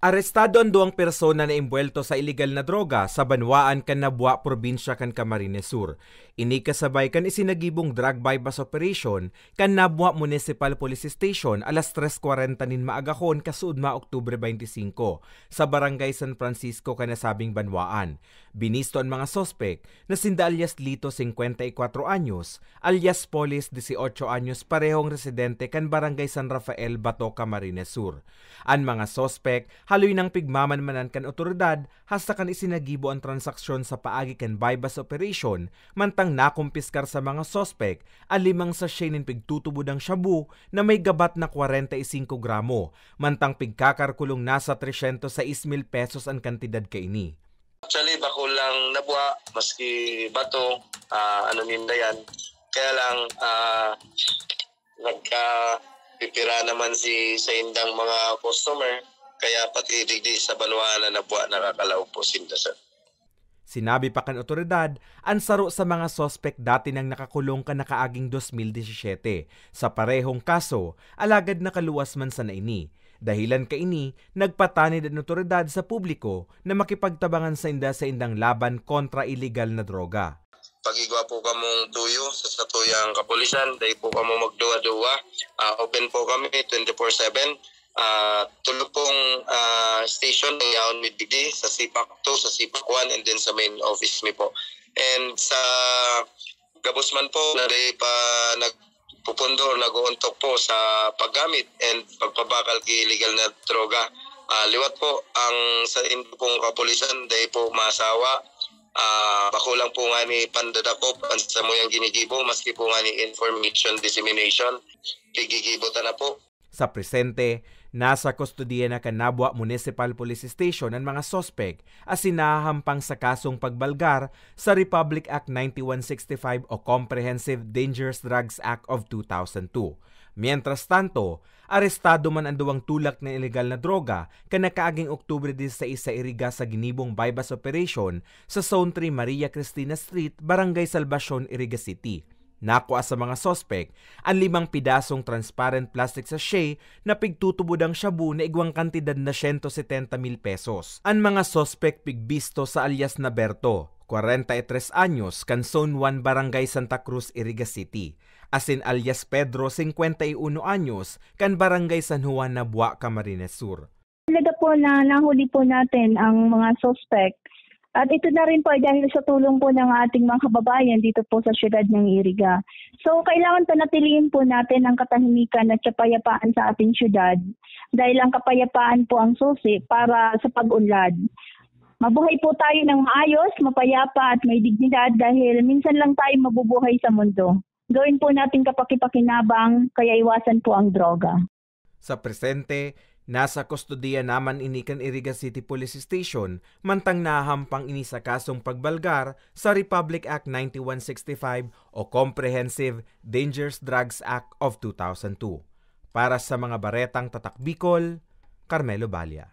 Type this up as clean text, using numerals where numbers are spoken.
Arestado ang duwang persona na imbuelto sa iligal na droga sa Banwaan kan Nabua, probinsya kan Camarines Sur. Ini kasabay kan isinagibong drug bypass operation kan Nabua Municipal Police Station alas 3:40 nin maagahon kasuudma Oktubre 25 sa Barangay San Francisco kan nasabing Banwaan. Binisto ang mga sospek na sinda alias Lito 54 anyos, alias Polis 18 anyos parehong residente kan Barangay San Rafael, Bato, Camarines Sur. Ang mga sospek haloy ng pigmamanmanan kan otoridad hasta kan isinagibo ang transaksyon sa paagi kan bypass operation mantang nakumpiskar sa mga sospek ang 5 sachet nin pigtutubod ang shabu na may gabat na 45 gramo mantang pigkakarkulong nasa 306,000 pesos ang kantidad kaini. Actually, bako lang Nabua, maski Bato, ninda yan. Kaya lang, nagka-pipira naman sa indang mga customer, kaya pati digdi sa Banwaan na Nabua nakakalaw po sinda, sir. Sinabi pa kan otoridad, ang saro sa mga sospek dati nang nakakulong ka nakaaging 2017. Sa parehong kaso, alagad nakaluwas man sa naini. Dahilan kaini, nagpatanid ang otoridad sa publiko na makipagtabangan sa indang laban kontra iligal na droga. Pagigwa po kamong tuyo sa satuyang kapulisan, dahil po kamo magduwa-duwa. Open po kami 24/7. Tulog pong station ng Yaon Middigdi sa SIPAC 2, sa SIPAC 1, and then sa main office mi po. And sa Gabusman po, nari pa nagpupundo, nag-uuntok po sa paggamit and pagpabakal kay illegal na droga. Liwat po ang sa pong kapulisan, dahil po masawa. Bako lang po nga ni pandadakop sa muyang ginigibo, maski po nga ni information dissemination, pigigibutan na po. Sa presente, nasa kustodiya na kan Nabua Municipal Police Station ang mga sospek as sinahampang sa kasong pagbalgar sa Republic Act 9165 o Comprehensive Dangerous Drugs Act of 2002. Mientras tanto, arestado man ang duwang tulak na ilegal na droga kanakaaging Oktubre 16 sa iriga sa ginibong bypass operation sa Zone 3 Maria Cristina Street, Barangay Salvacion, Iriga City. Nakuha sa mga sospek ang 5 pidasong transparent plastic sachet na pigtutubod ang shabu na igwang kantidad na 170,000 pesos. Ang mga sospek pigbisto sa alias na Berto, 43 anyos, kan Zone 1 Barangay Santa Cruz, Iriga City. Asin alias Pedro, 51 anyos, kan Barangay San Juan, Nabua, Camarines Sur. Talaga po na nahuli po natin ang mga sospek. At ito na rin po dahil sa tulong po ng ating mga kababayan dito po sa siyudad ng Iriga. So kailangan panatilihin po natin ang katahimikan at kapayapaan sa ating siyudad dahil ang kapayapaan po ang susi para sa pag-unlad. Mabuhay po tayo ng maayos, mapayapa at may dignidad dahil minsan lang tayo mabubuhay sa mundo. Gawin po natin kapakipakinabang kaya iwasan po ang droga. Sa presente, nasa kustodiya naman ini kan Iriga City Police Station mantang nahahampang ini sa kasong pagbalgar sa Republic Act 9165 o Comprehensive Dangerous Drugs Act of 2002. Para sa mga baretang Tatak Bicol, Carmelo Balia.